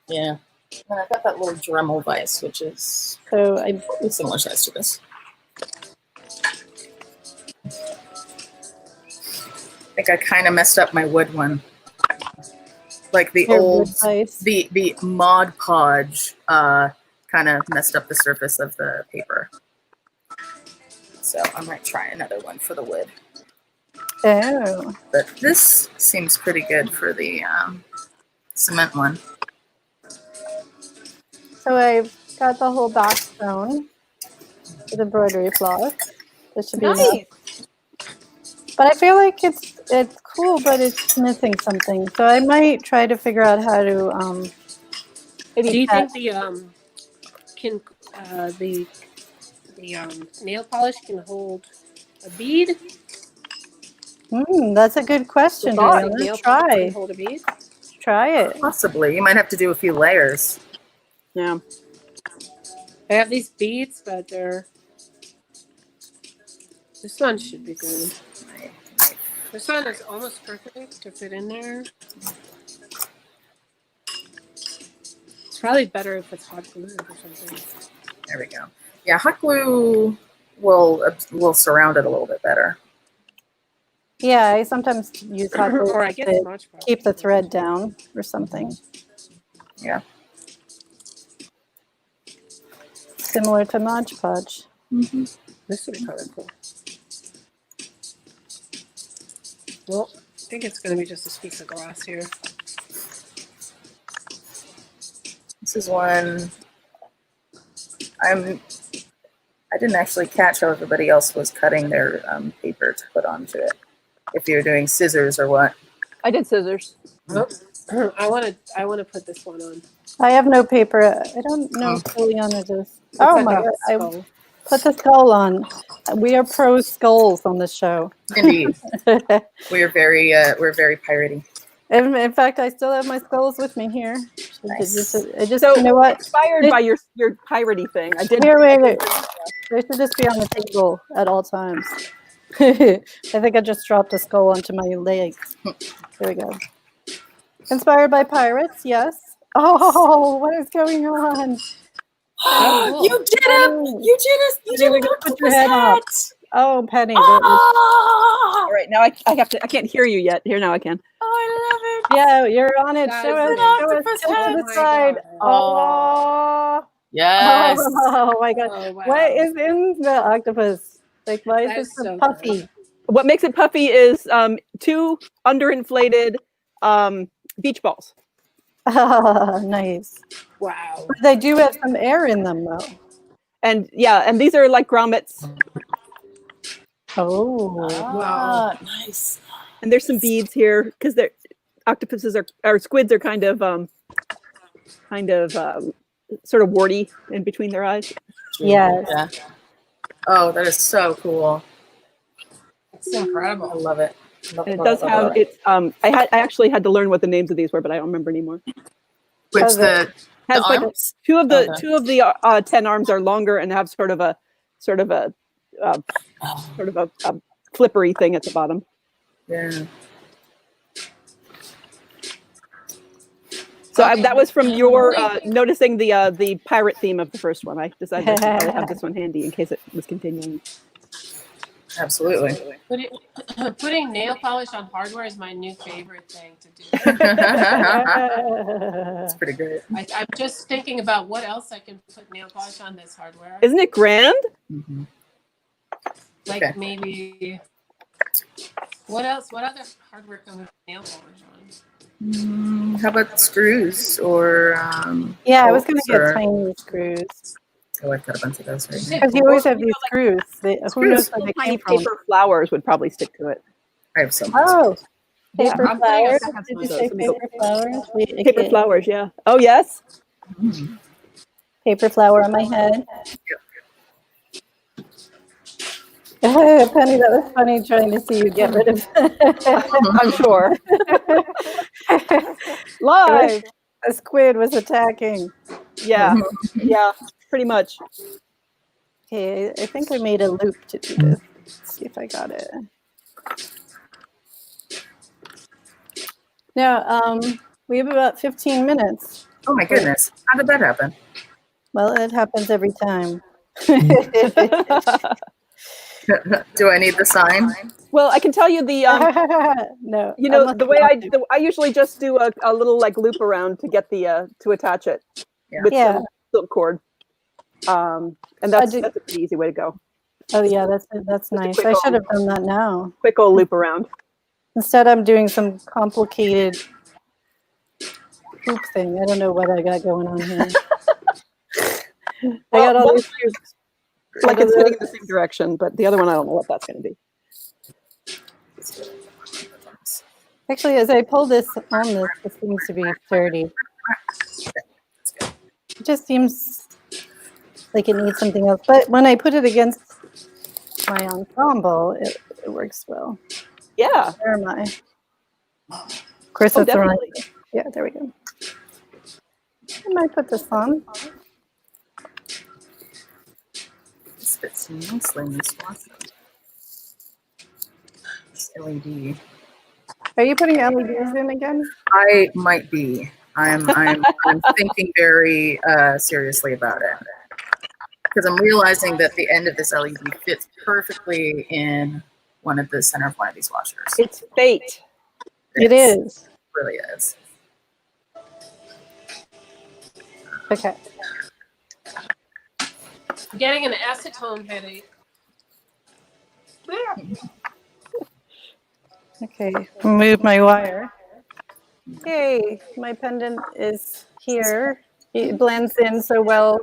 Yeah. And I've got that little Dremel vise, which is So similar size to this. I think I kind of messed up my wood one. Like the old, the Mod Podge kind of messed up the surface of the paper. So I might try another one for the wood. Oh. But this seems pretty good for the cement one. So I've got the whole back sewn with embroidery floss. This should be enough. But I feel like it's cool, but it's missing something. So I might try to figure out how to. Do you think the nail polish can hold a bead? That's a good question. Nail Try. polish can hold a bead? Try it. Possibly. You might have to do a few layers. Yeah. I have these beads, but they're. This one should be good. This one is almost perfect to fit in there. It's probably better if it's hot glue or something. There we go. Yeah, hot glue will surround it a little bit better. Yeah, I sometimes use hot glue Or I get to Mod Podge. keep the thread down or something. Yeah. Similar to Mod Podge. Mm-hmm. This would be kind of cool. Well, I think it's going to be just a piece of glass here. This is one I didn't actually catch how everybody else was cutting their paper to put onto it. If you're doing scissors or what. I did scissors. Oh, I want to put this one on. I have no paper. I don't know if Juliana does. Oh my god! I put the skull on. We are pro skulls on this show. Indeed, we're very piratey. In fact, I still have my skulls with me here. Nice. I just So you know what? Inspired by your piratey thing. I did. Here, wait. They should just be on the table at all times. I think I just dropped a skull onto my legs. There we go. Inspired by pirates, yes. Oh, what is going on? You did it! You did it! You did it! Put your head up. Oh, Penny. Oh, All right, now I have to. I can't hear you yet. Here now I can. I love it. Yeah, you're on it. That Show is us. an Show us. octopus Tilt head. to the side. Oh. Yes. Oh my god. Oh, wow. What is in the octopus? Like, why That is is it so so puffy? What makes it puffy is two underinflated beach balls. Nice. Wow. But they do have some air in them, though. And yeah, and these are like grommets. Oh. Wow. Nice. And there's some beads here because they're octopuses or squids are kind of sort of warty in between their eyes. Yes. Yeah. Oh, that is so cool. It's incredible. I love it. And it does have it's I actually had to learn what the names of these were, but I don't remember anymore. Which Has the Has like arms? two of the 10 arms are longer and have sort of a flippery thing at the bottom. Yeah. So that was from your noticing the pirate theme of the first one. I decided to probably have this one handy in case it was continuing. Absolutely. Putting nail polish on hardware is my new favorite thing to do. That's pretty great. I'm just thinking about what else I can put nail polish on this hardware. Isn't it grand? Mm-hmm. Like Okay. maybe what else? What other hardware can we put nail polish on? How about screws or Yeah, I was going bolts to get or- tiny screws. Oh, I've got a bunch of those right now. Because you always have these screws. Who knows where they Tiny came from? paper flowers would probably stick to it. I have so much. Oh, Yeah. paper I'm putting a flowers. second Did one you of say those. paper flowers? Wait, Paper okay. flowers, yeah. Oh, yes. Mm. Paper flower on my head. Penny, that was funny trying to see you get rid of I'm sure. Live. a squid was attacking. Yeah. Yeah. Pretty much. Okay, I think I made a loop to do this. Let's see if I got it. Now, we have about 15 minutes. Oh my goodness. How did that happen? Well, it happens every time. Do I need the sign? Well, I can tell you the No. you know, unless the you way want to. I usually just do a little like loop around to get the to attach it with Yeah. some silk cord. And that's a pretty easy way to go. Oh yeah, that's a nice. quick I old- should have done that now. Quick old loop around. Instead, I'm doing some complicated hoop thing. I don't know what I got going on here. I got all these hoops. Like it's heading in the same direction, but the other one I don't know what that's going to be. Actually, as I pull this on this seems to be sturdy. It just seems like it needs something else. But when I put it against my ensemble, it works well. Yeah. Where am I? Of course, Oh, that's the wrong. definitely. Yeah, there we go. I might put this on. This fits nicely in this one. This LED. Are you putting LEDs in again? I might be. I'm thinking very seriously about it because I'm realizing that the end of this LED fits perfectly in one of the center of one of these washers. It's fate. It is. It really is. Okay. I'm getting an acetone headache. Okay. Move my wire. Yay! My pendant is here. It blends in so well.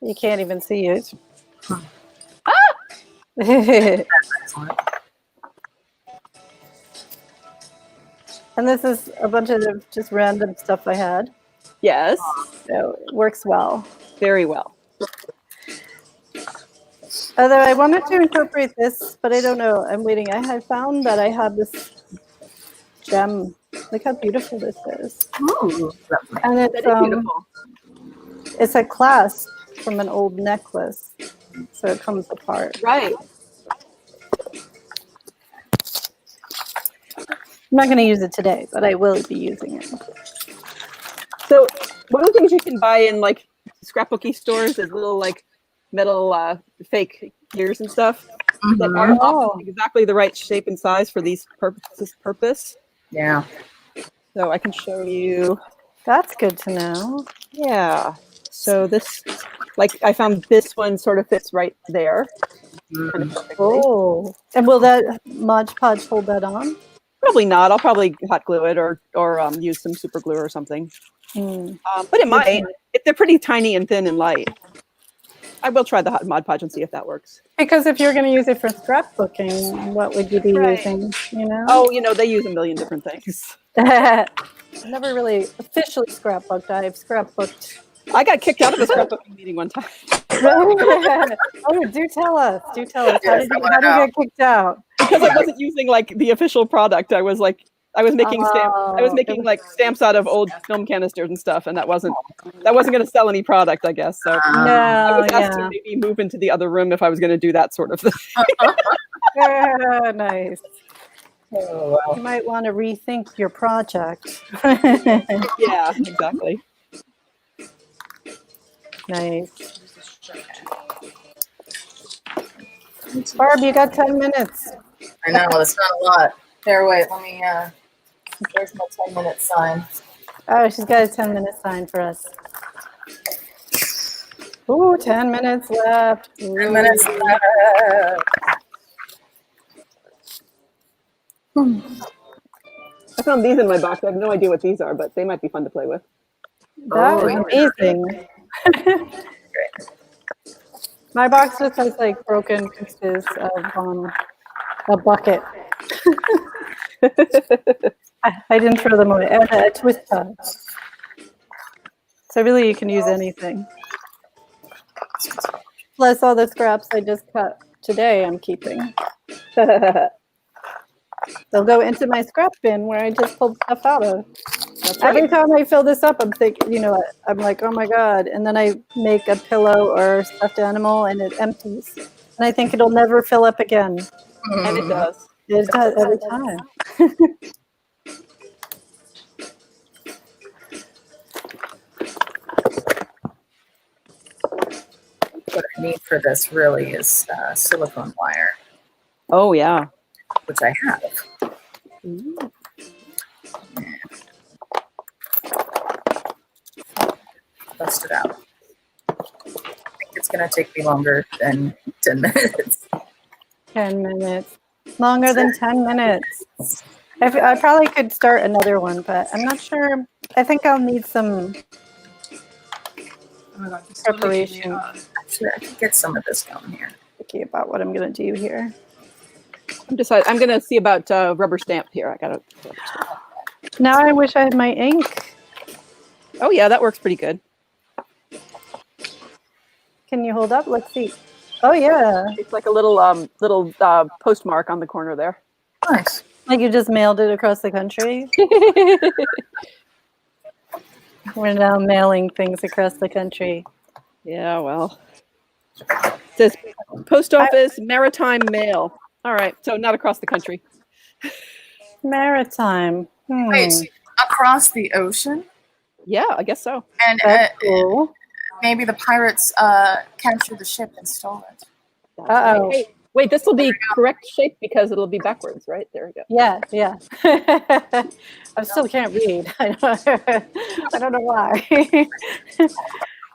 You can't even see it. Excellent. And this is a bunch of just random stuff I had. Yes. So it works well. Very well. Although I wanted to incorporate this, but I don't know. I'm waiting. I had found that I have this gem. Look how beautiful this is. Ooh, lovely. And That is beautiful. it's a clasp from an old necklace. So it comes apart. Right. I'm not going to use it today, but I will be using it. So one of the things you can buy in like scrapbooky stores is little like metal fake ears and stuff that Mhm. are Oh. often exactly the right shape and size for these purpose. Yeah. So I can show you. That's good to know. Yeah. So this, like I found this one sort of fits right there. Kind of perfectly. Oh. And will that Mod Podge hold that on? Probably not. I'll probably hot glue it or use some super glue or something. Hmm. But it might. If they're pretty tiny and thin and light. I will try the hot Mod Podge and see if that works. Because if you're going to use it for scrapbooking, what would you be Right. using? You know? Oh, you know, they use a million different things. Never really officially scrapbooked. I've scrapbooked. I got kicked out of a scrapbooking meeting one time Oh, do tell us. Do tell us. How Yes, did I you wanna know. get kicked out? because I wasn't using like the official product. I was making stamps. I was Oh, making it was- like stamps out of old film canisters and stuff, and that wasn't going to sell any product, I guess. So I No, was asked to yeah. maybe move into the other room if I was going to do that sort of thing. Yeah, nice. Oh, wow. You might want to rethink your project. Yeah, exactly. Nice. Barb, you got 10 minutes. I know, that's not a lot. There, wait, let me, there's my 10-minute sign. Oh, she's got a 10-minute sign for us. Ooh, 10 minutes left. 10 minutes left. I found these in my box. I have no idea what these are, but they might be fun to play with. That Oh, is amazing. My box just has like broken pieces of a bucket. I didn't throw them away. And a twist tie. So really, you can use anything. Plus all the scraps I just cut today, I'm keeping. They'll go into my scrap bin where I just pulled stuff out of. Every time I fill this up, I'm thinking, I'm like, oh my God. And then I make a pillow or stuffed animal and it empties. And I think it'll never fill up again. And it does. It does every time. What I need for this really is silicone wire, Oh yeah. which I have. Bust it out. I think it's going to take me longer than 10 minutes. 10 minutes. Longer than 10 minutes. I probably could start another one, but I'm not sure. I think I'll need some Oh my God, this preparation. Actually, I can get some of this going here. Thinking about what I'm going to do here. I'm gonna see about rubber stamp here. I gotta. Now I wish I had my ink. Oh yeah, that works pretty good. Can you hold up? Let's see. Oh yeah. It's like a little postmark on the corner there. Nice. Like you just mailed it across the country. We're now mailing things across the country. Yeah, well. It says post office, maritime mail. All right, so not across the country. Maritime. Wait, across the ocean? Yeah, I guess so. And That's cool. maybe the pirates captured the ship and stole it. Uh-oh. Hey, wait, this will be correct shape because it'll be backwards, right? There we go. Yeah, yeah. I still can't read. I don't know why. I think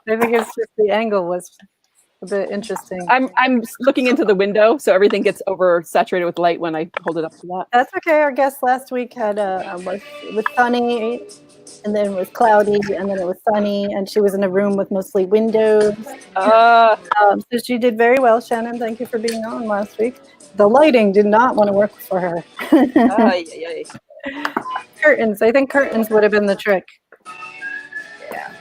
it's just the angle was a bit interesting. I'm looking into the window, so everything gets oversaturated with light when I hold it up to that. That's okay. Our guest last week had was sunny, and then it was cloudy, and then it was sunny, and she was in a room with mostly windows. So she did very well, Shannon. Thank you for being on last week. The lighting did not want to work for her. Curtains. I think curtains would have been the trick. Yeah.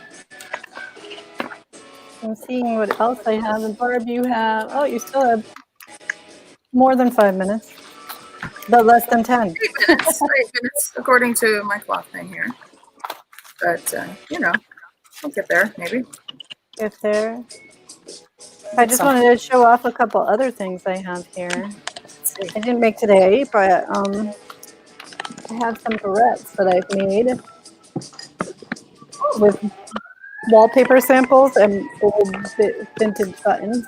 I'm seeing what else I have. And Barb, you have. Oh, you still have more than 5 minutes, but less than 10. 8 minutes. 8 minutes, according to my clock thing here. But, we'll get there, maybe. If there. I just wanted to show off a couple other things I have here. I didn't make today, but I have some barrettes that I've made with wallpaper samples and old vintage buttons.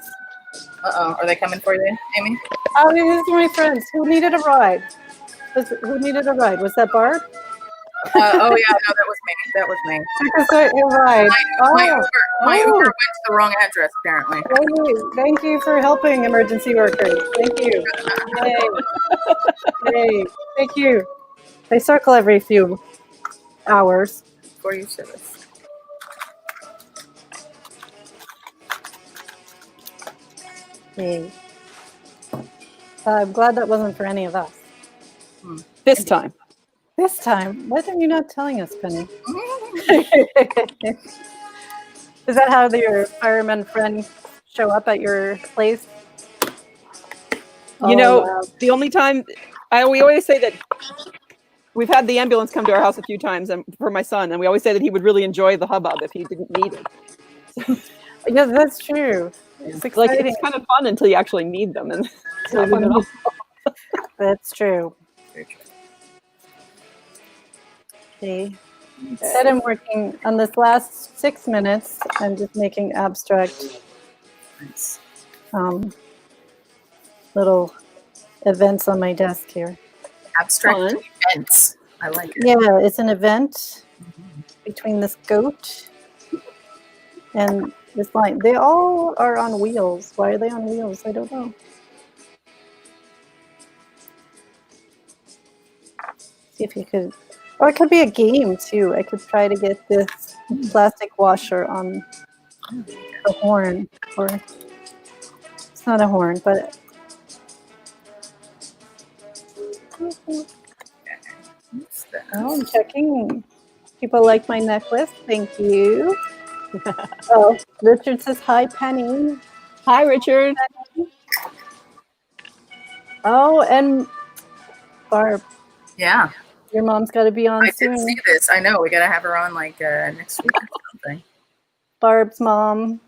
Uh-oh, are they coming for you, Amy? Oh, these are my friends. Who needed a ride? Who needed a ride? Was that Barb? Oh, yeah, no, that was me. That was me. Took us a ride. My Uber went to the wrong address, apparently. Thank you for helping emergency workers. Thank you. Yay. Yay. Thank you. They circle every few hours. For your service. Yay. I'm glad that wasn't for any of us. This time. This time, why are you not telling us, Penny? Is that how your fireman friend show up at your place? Wow. The only time we always say that we've had the ambulance come to our house a few times, and for my son, and we always say that he would really enjoy the hubbub if he didn't need it. Yeah, that's true. It's exciting. It's kind of fun until you actually need them, and it's not fun at all. That's true. See, instead I'm working on this last 6 minutes. I'm just making abstract little events on my desk here. Abstract events. I like it. Yeah, it's an event between this goat and this line. They all are on wheels. Why are they on wheels? I don't know. See if you could. Or it could be a game too. I could try to get this plastic washer on the horn. Or not a horn, but oh, I'm checking. People like my necklace. Thank you. Oh, Richard says hi, Penny. Hi, Richard. Oh, and Barb, Yeah, your mom's got to be on I soon. did see this. I know. We got to have her on like next week or something. Barb's mom,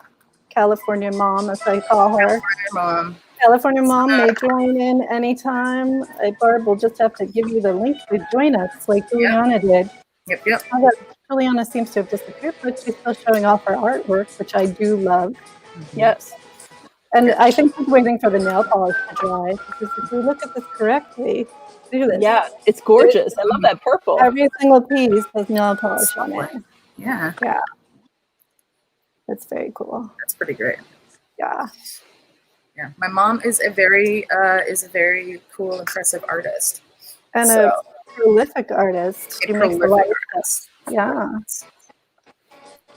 California mom, as I call her. Mom. California mom may join in anytime. Barb will just have to give you the link to join us, like Juliana did. Yep, yep. Although Juliana seems to have disappeared, but she's still showing off her artwork, which I do love. Yes. And I think she's waiting for the nail polish to dry. Because if we look at this correctly, look at this. Yeah, it's gorgeous. I love that purple. Every single piece has nail polish on it. Yeah, Yeah. That's very cool. that's pretty great. Yeah. Yeah, my mom is a very cool, impressive artist. And So- a prolific artist. She makes a lot of stuff. Yeah.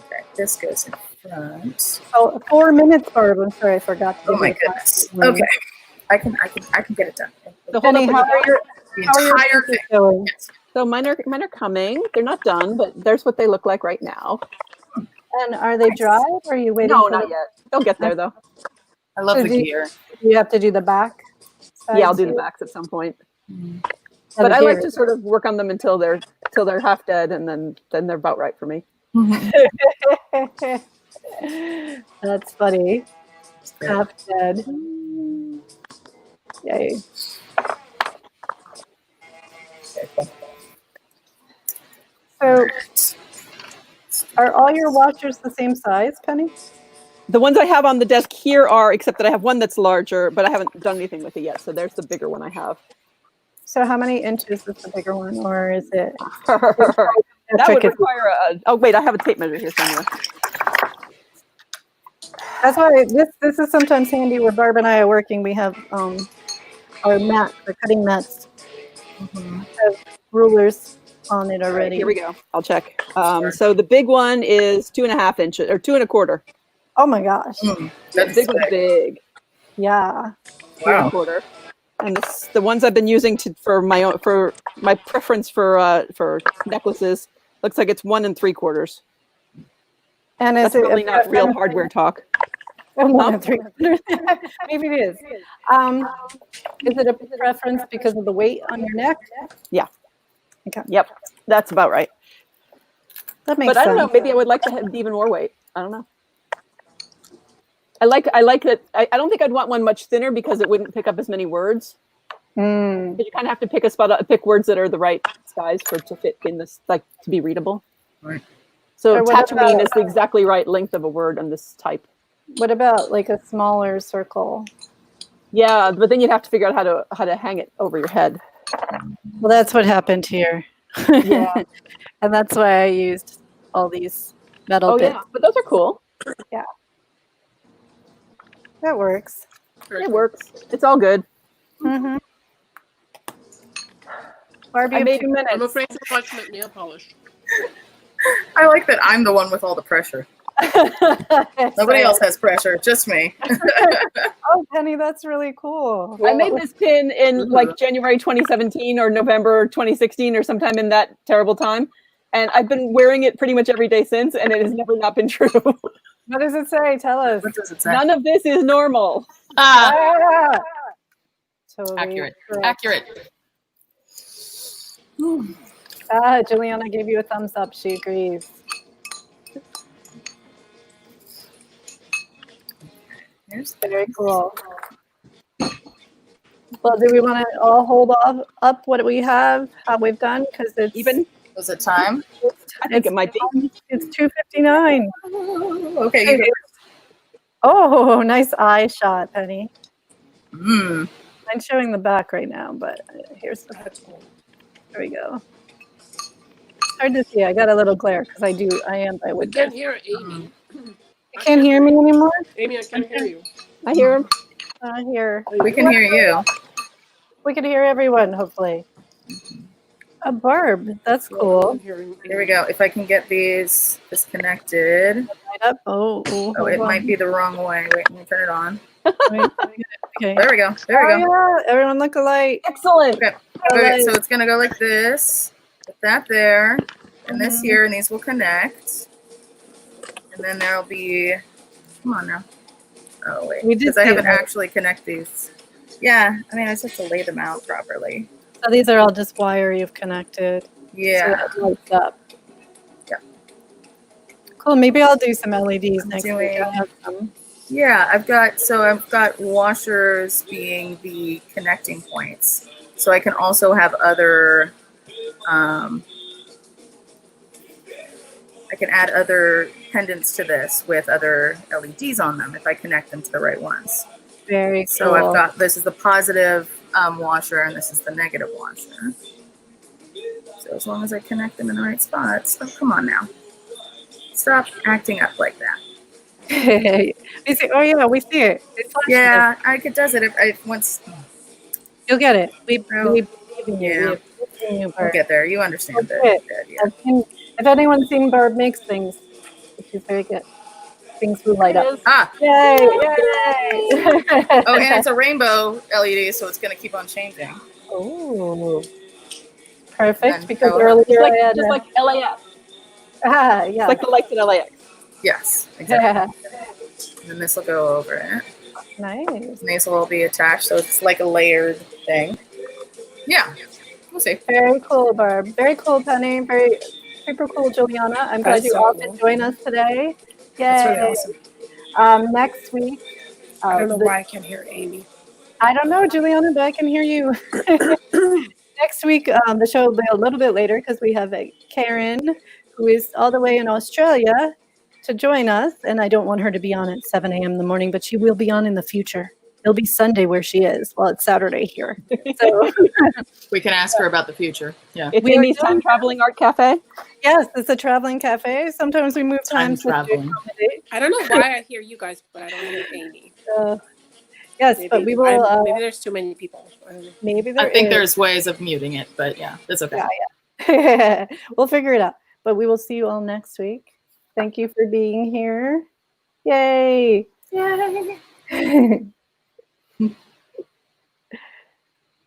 Okay, this goes in front. Oh, 4 minutes, Barb. I'm sorry, I forgot to Oh give my you that. goodness. Okay, I can get it done. So hold Penny, on. how are your The how are your entire pieces thing. going? So mine are coming. They're not done, but there's what they look like right now. And are they dry? Or are you waiting No, for not the, yet. They'll get there though. I love So the do you- gear. you have to do the back? Yeah, I'll sides do the here? backs at some point. And But the I like gear. to sort of work on them until they're half dead, and then they're about right for me. That's funny. Half dead. Yay. So are all your watchers the same size, Penny? The ones I have on the desk here are, except that I have one that's larger, but I haven't done anything with it yet. So there's the bigger one I have. So how many inches is the bigger one, or is it? That would require a. Oh wait, I have a tape measure here somewhere. That's why this is sometimes handy where Barb and I are working. We have our mat, our cutting mats, have rulers on it All right, already. here we go. I'll check. So the big one is 2.5 inches or 2 1/4. Oh my gosh! The That's big one's sick. big. Yeah. 2 1/4. And the ones I've been using for my preference for necklaces looks like it's 1 3/4. And That's is it probably not real hardware talk. Maybe it is. Is it a preference because of the weight on your neck? Yeah. Okay. Yep. That's about right. That makes But I sense. don't know. Maybe I would like to have even more weight. I don't know. I like that. I don't think I'd want one much thinner because it wouldn't pick up as many words. Mm. But you kind of have to pick words that are the right size to fit in this, like to be readable. Right. So Or what Tatooine about- is the exactly right length of a word on this type. What about like a smaller circle? Yeah, but then you'd have to figure out how to hang it over your head. Well, that's what happened here. Yeah. And that's why I used all these metal Oh bits. yeah, but those are cool. That works. It works. It's all good. Mm-hmm. Barbie, I made 2 minutes. I'm afraid to touch my nail polish. I like that I'm the one with all the pressure. Nobody else has pressure, just me. Oh, Penny, that's really cool. I made this pin in like January 2017 or November 2016 or sometime in that terrible time. And I've been wearing it pretty much every day since, and it has never not been true. What does it say? Tell us. What does it say? None of this is normal. Ah! Totally Accurate. correct. Accurate. Juliana gave you a thumbs up. She agrees. Here's Very cool. Well, do we want to all hold up what we have, how we've done? Because it's Even Was it time? I think it might be. It's 2:59. Okay. You Oh, nice eye shot, Penny. mm. I'm showing the back right now, but here's the There we go. It's hard to see. I got a little glare because I am by I window. can't hear Amy. You can't hear me anymore? Amy, I can't hear you. I hear him. Here. We can hear you. We can hear everyone, hopefully. A Barb. That's cool. I'm hearing Here we go. If I can get these disconnected. Right up. Oh, Oh, it might be the wrong way. Wait, let me turn it on. Okay. There we go. There we go. Oh, yeah. Everyone look alike. Excellent. Okay. Okay, so it's gonna go like this. Put that there, and this Mhm. here, and these will connect. And then there'll be. Come on now. Oh wait, We did because I see haven't it, right? actually connected these. Yeah, I mean I just have to lay them out properly. So these are all just wire you've connected. Yeah. So it lights up. Yeah. Cool. Maybe I'll do some LEDs I'm next week. doing- I have some. Yeah, I've got washers being the connecting points. So I can also have other I can add other pendants to this with other LEDs on them if I connect them to the right ones. Very cool. So I've got, this is the positive washer and this is the negative washer. So as long as I connect them in the right spots, oh, come on now. Stop acting up like that. We see, oh yeah, we see it. It's flashing. Yeah, it does it if once. You'll get it. We Oh, believe in you. yeah. We believe in you, We'll Barb. get there. You understand Okay. the idea. If anyone's seen Barb makes things, she's very good. Things will light up. Ah, Yay! Yay! oh, and it's a rainbow LED, so it's going to keep on changing. Oh, perfect. And Because how- earlier I had Just like LAX. yeah. It's like the lights in LAX. Yes, exactly. And then this will go over it. Nice. And these will be attached, so it's like a layered thing. Yeah, we'll see. Very cool, Barb. Very cool, Penny. Very super cool, Juliana. I'm glad That's you so all cool. could join us today. Yay! That's really awesome. Next week. I don't know why I can't hear Amy. I don't know, Juliana, but I can hear you. Next week, the show will be a little bit later because we have Karen, who is all the way in Australia, to join us. And I don't want her to be on at 7 a.m. in the morning, but she will be on in the future. It'll be Sunday where she is. Well, it's Saturday here. So We can ask her about the future. Yeah. It's We are Amy's doing- Time Traveling Art Cafe. yes, it's a traveling cafe. Sometimes we move Time times to traveling. accommodate. I don't know why I hear you guys, but I don't hear Amy. Yes, Maybe, but we will. maybe there's too many people. I don't know. Maybe there I think is. there's ways of muting it, but yeah, it's okay. Yeah. We'll figure it out. But we will see you all next week. Thank you for being here. Yay. Yay.